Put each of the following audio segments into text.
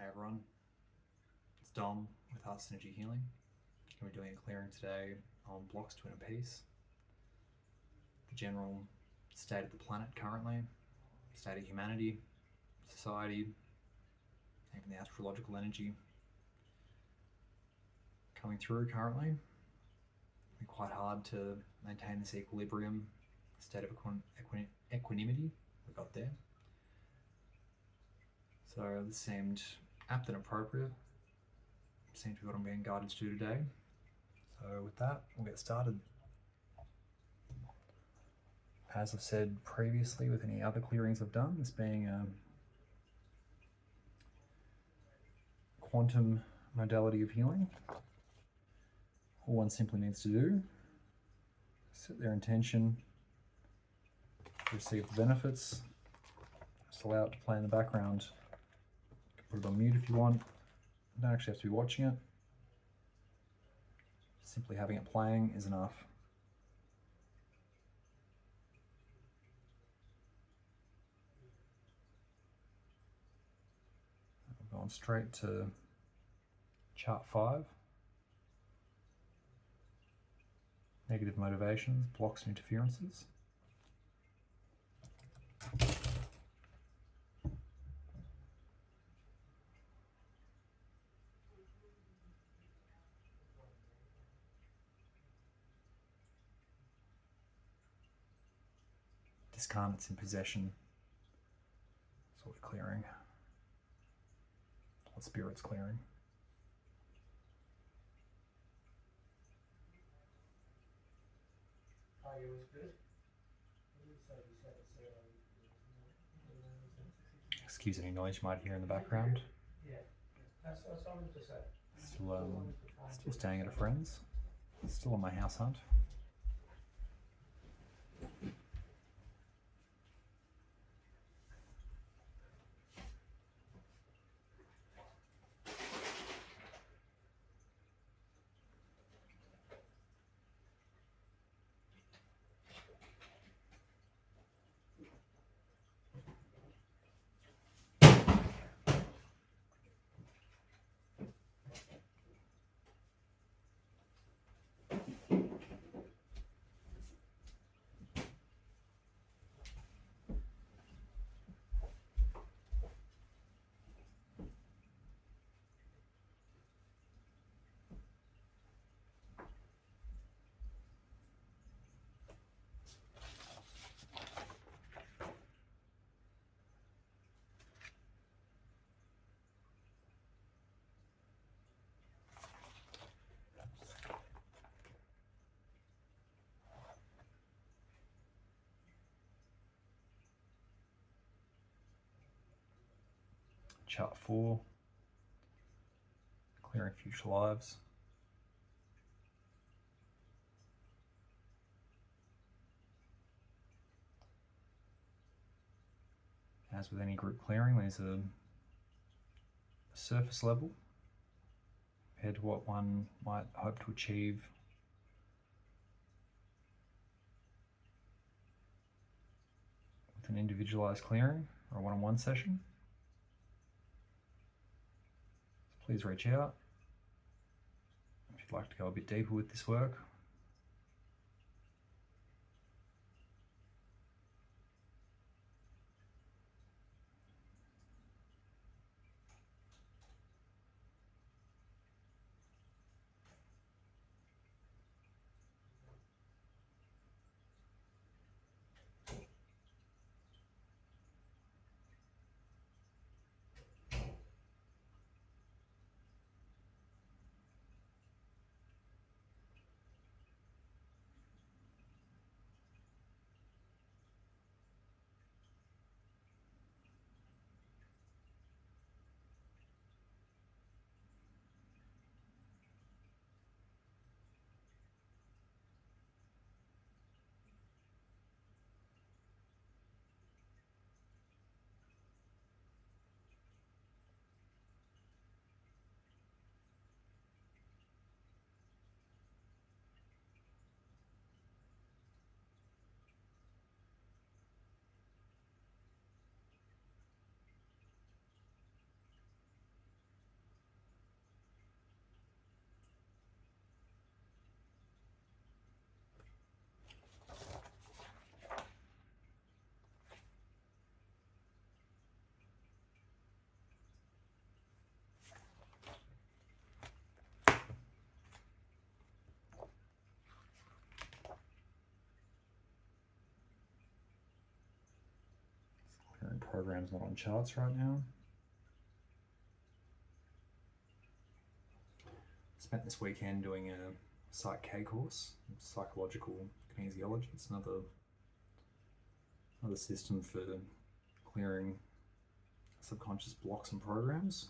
Hey everyone, it's Dom with Heart Synergy Healing. We're doing a clearing today on blocks to inner peace, the general state of the planet currently, state of humanity, society, even the astrological energy coming through currently. It'll be quite hard to maintain this equilibrium, state of equanimity we got there. So this seemed apt and appropriate. Seems to be what I'm being guided to do today. So with that, we'll get started. As I've said previously with any other clearings I've done, this being a quantum modality of healing, all one simply needs to do is set their intention to receive the benefits, just allow it to play in the background. You can put it on mute if you want. You don't actually have to be watching it. Simply having it playing is enough. We're going straight to chart 5. Negative motivations, blocks and interferences. Discarnates in possession. That's what we're clearing. What spirit's clearing. Excuse any noise you might hear in the background. Still staying at a friend's. Still on my house hunt. Chart 4, clearing future lives. As with any group clearing, there's a surface level compared to what one might hope to achieve with an individualized clearing or a one-on-one session. Please reach out if you'd like to go a bit deeper with this work. program's not on charts right now. Spent this weekend doing a Psych K course, psychological kinesiology. It's another system for clearing subconscious blocks and programs.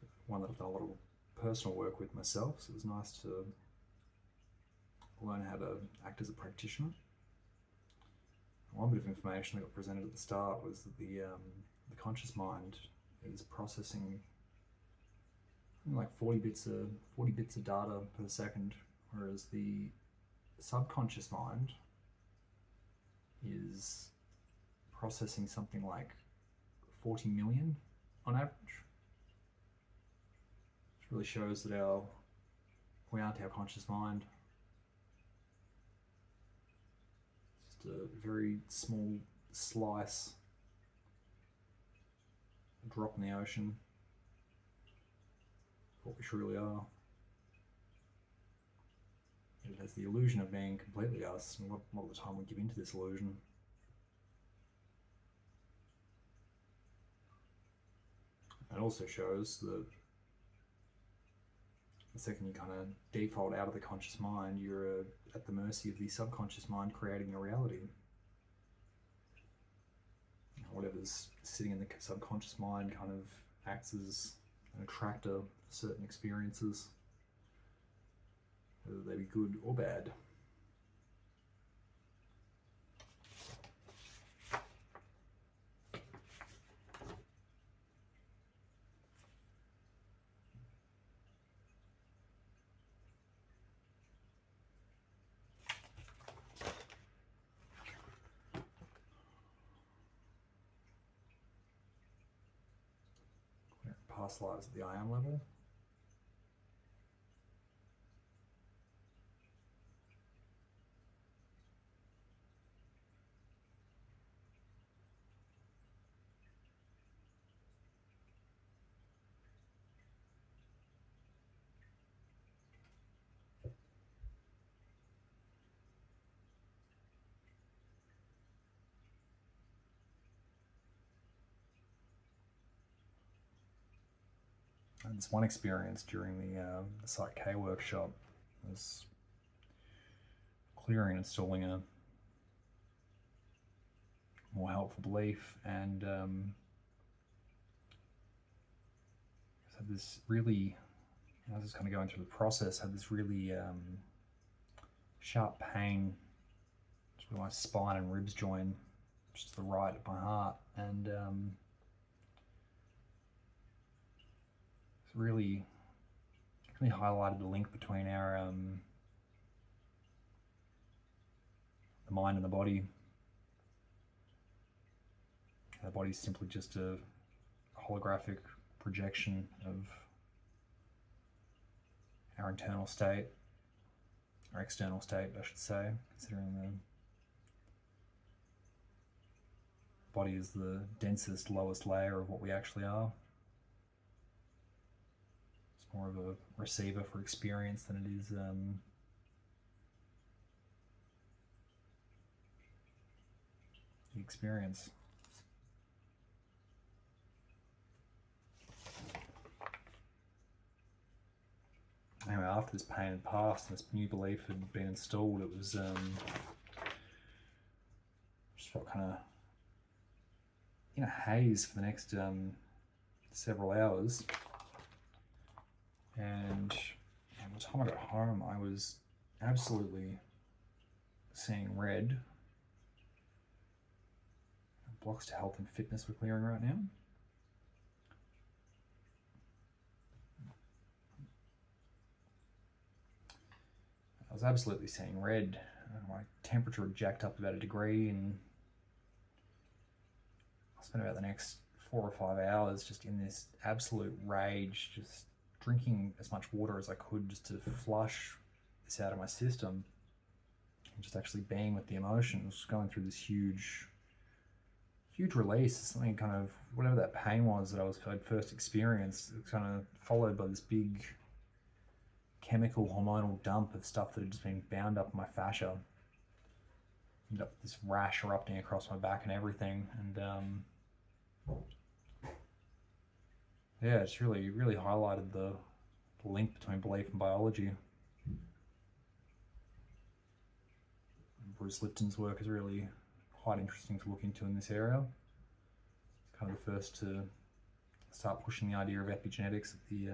It's one that I've done a lot of personal work with myself, so it was nice to learn how to act as a practitioner. One bit of information that got presented at the start was that the conscious mind is processing like 40 bits of data per second, whereas the subconscious mind is processing something like 40 million on average. Which really shows that we aren't our conscious mind. It's just a very small slice, a drop in the ocean, what we truly are. It has the illusion of being completely us, and a lot of the time we give into this illusion. It also shows that the second you kind of default out of the conscious mind, you're at the mercy of the subconscious mind creating your reality. Whatever's sitting in the subconscious mind kind of acts as an attractor for certain experiences, whether they be good or bad. Past lives at the I am level. And this one experience during the Psych K workshop was clearing and installing a more helpful belief, and had this really, I was just kind of going through the process, had this really sharp pain just with my spine and ribs joint, just to the right of my heart, and really highlighted the link between our the mind and the body. The body is simply just a holographic projection of our internal state, or external state, I should say, considering the body is the densest, lowest layer of what we actually are. More of a receiver for experience than it is the experience. Anyway, after this pain had passed and this new belief had been installed, it was just felt kind of in a haze for the next several hours. And by the time I got home, I was absolutely seeing red. Blocks to health and fitness we're clearing right now. I was absolutely seeing red. My temperature had jacked up about 1 degree, and I spent about the next 4 or 5 hours just in this absolute rage, just drinking as much water as I could just to flush this out of my system, and just actually being with the emotions, going through this huge release. Something kind of, whatever that pain was that I'd first experienced, it was kind of followed by this big chemical hormonal dump of stuff that had just been bound up in my fascia. Ended up with this rash erupting across my back and everything, and yeah, it's really highlighted the link between belief and biology. Bruce Lipton's work is really quite interesting to look into in this area. It's kind of the first to start pushing the idea of epigenetics at the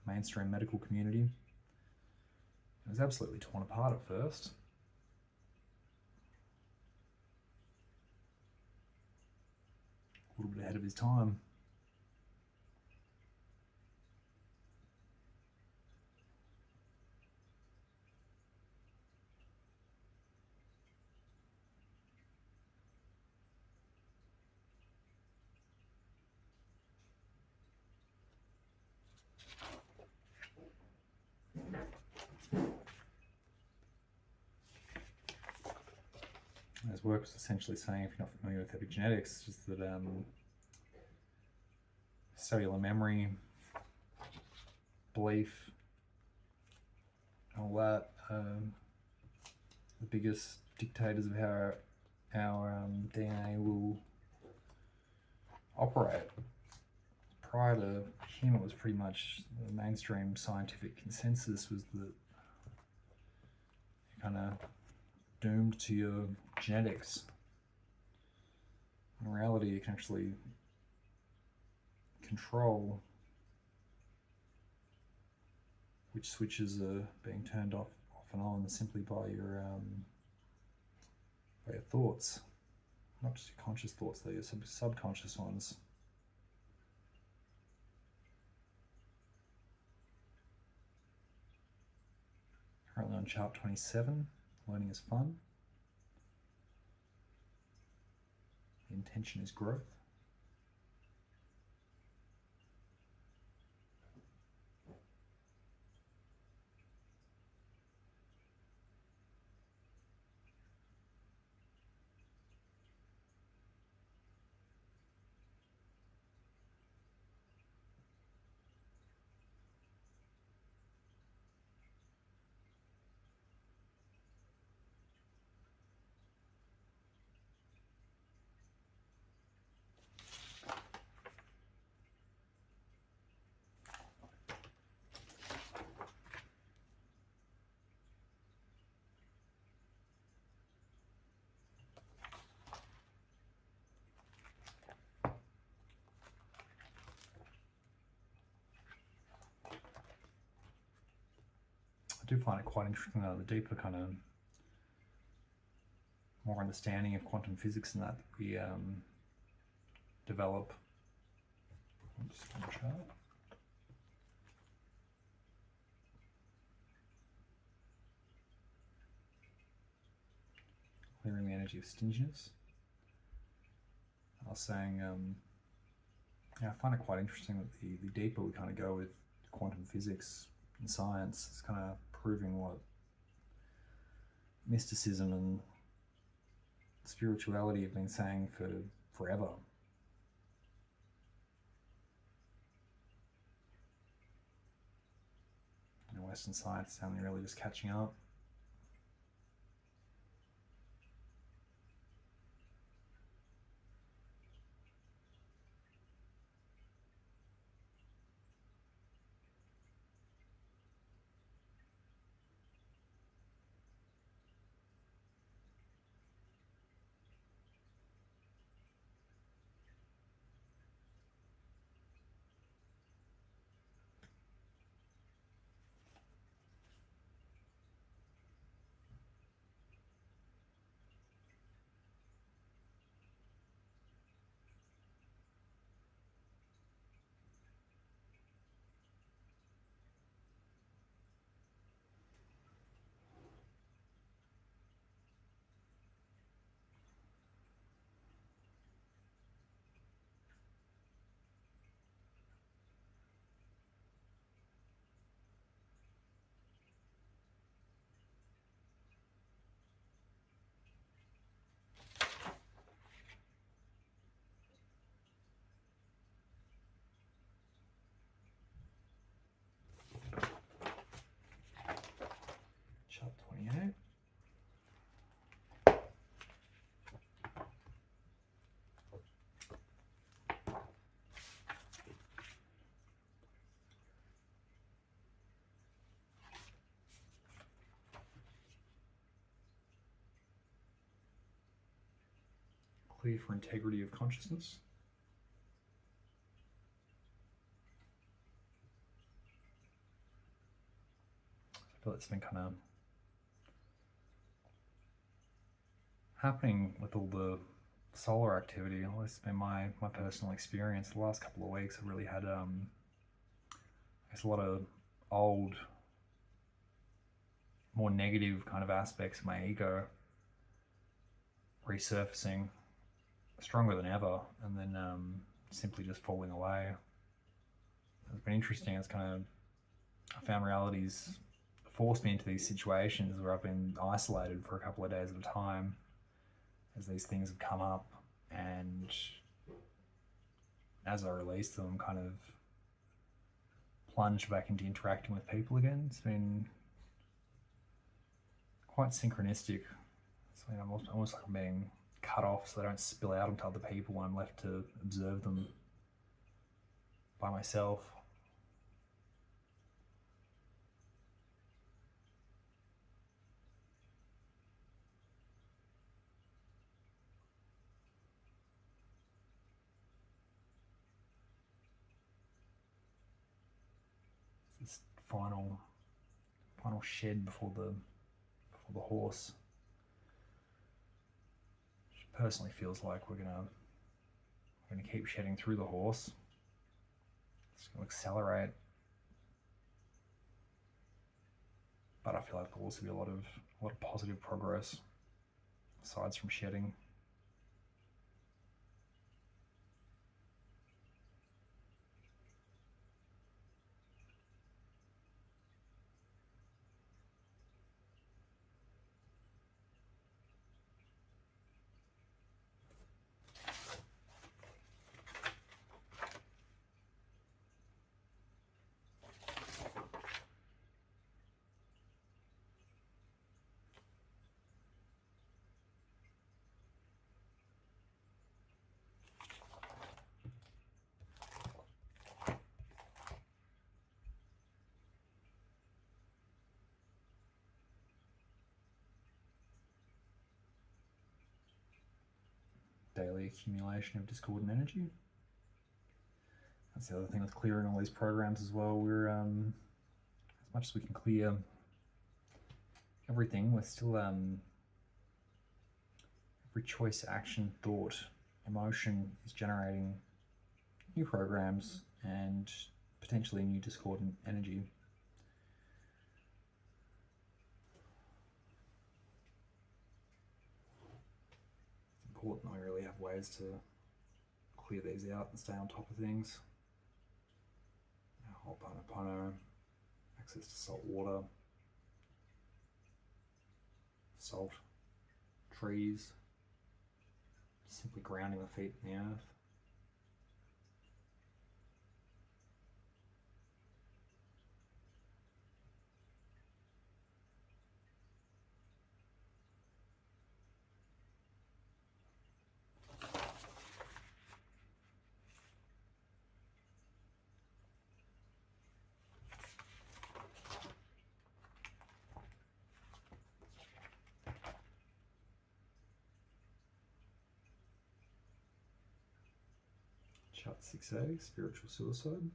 mainstream medical community. It was absolutely torn apart at first. A little bit ahead of his time. His work was essentially saying, if you're not familiar with epigenetics, just that cellular memory, belief, all that, the biggest dictators of how our DNA will operate. Prior to him, it was pretty much the mainstream scientific consensus was that you're kind of doomed to your genetics. In reality, you can actually control which switches are being turned off and on simply by your thoughts. Not just your conscious thoughts, they're your subconscious ones. Currently on chart 27, learning is fun. The intention is growth. I do find it quite interesting though, the deeper kind of more understanding of quantum physics and that we develop. Just one chart. Clearing the energy of stinginess. I was saying, yeah, I find it quite interesting that the deeper we kind of go with quantum physics and science, it's kind of proving what mysticism and spirituality have been saying for forever. And Western science is only really just catching up. clear for integrity of consciousness. I feel it's been kind of happening with all the solar activity. At least it's been my personal experience. The last couple of weeks I've really had I guess a lot of old, more negative kind of aspects of my ego resurfacing stronger than ever, and then simply just falling away. It's been interesting. It's kind of, I found reality's forced me into these situations where I've been isolated for a couple of days at a time as these things have come up, and as I release them, kind of plunge back into interacting with people again. It's been quite synchronistic. So, you know, almost like I'm being cut off so they don't spill out onto other people when I'm left to observe them by myself. This final shed before the horse. Which personally feels like we're gonna keep shedding through the horse. It's gonna accelerate, but I feel like there'll also be a lot of positive progress aside from shedding. Daily accumulation of discordant energy. That's the other thing with clearing all these programs as well. We're as much as we can clear everything, we're still every choice, action, thought, emotion is generating new programs and potentially new discordant energy. Important that we really have ways to clear these out and stay on top of things. Ho'oponopono, access to salt water, salt, trees, simply grounding the feet in the earth. Chart 6A, spiritual suicide.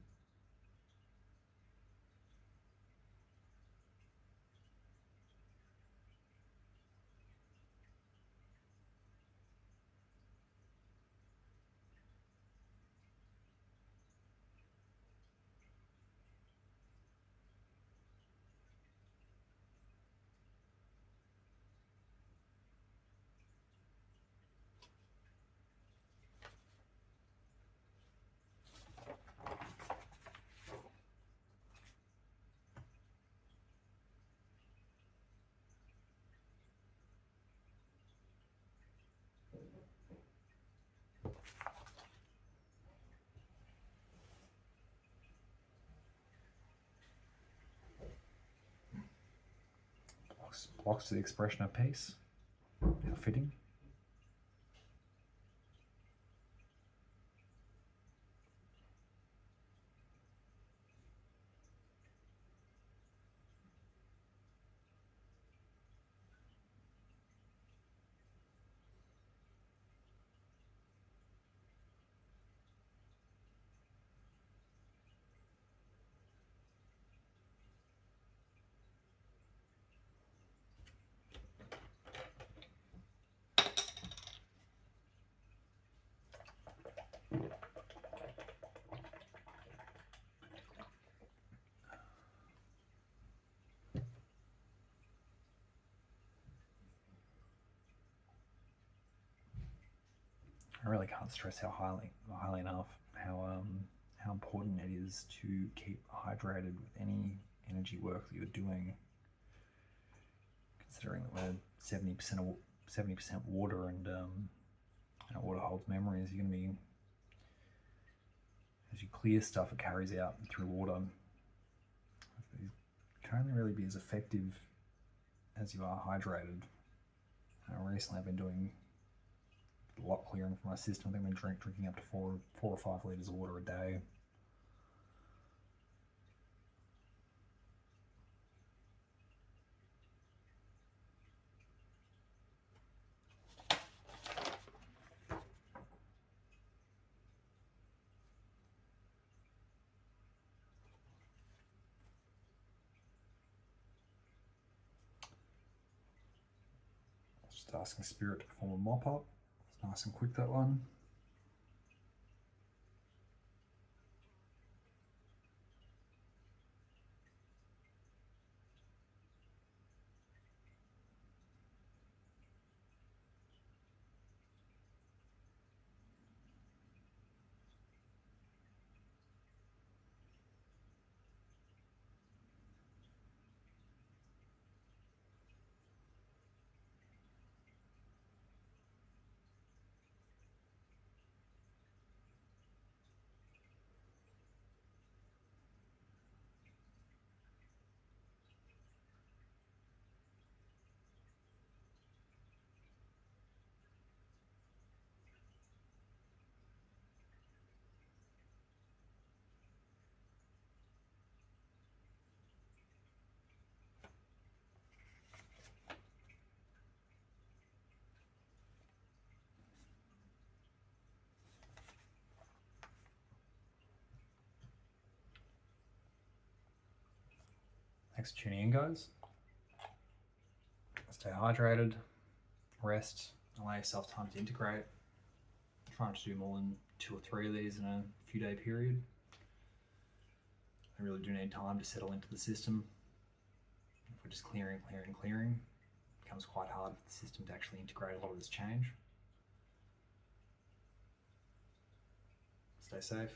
Blocks to the expression of peace. How fitting. I really can't stress how highly enough how important it is to keep hydrated with any energy work that you're doing. Considering that we're 70% water, and water holds memories, you're going to be, as you clear stuff, it carries out through water. You can only really be as effective as you are hydrated. Recently I've been doing a lot clearing from my system. I think I've been drinking up to 4 or 5 litres of water a day. Just asking Spirit to perform a mop up. It's nice and quick, that one. Thanks for tuning in, guys. Stay hydrated, rest, allow yourself time to integrate. Try not to do more than 2 or 3 of these in a few day period. I really do need time to settle into the system. If we're just clearing, it becomes quite hard for the system to actually integrate a lot of this change. Stay safe.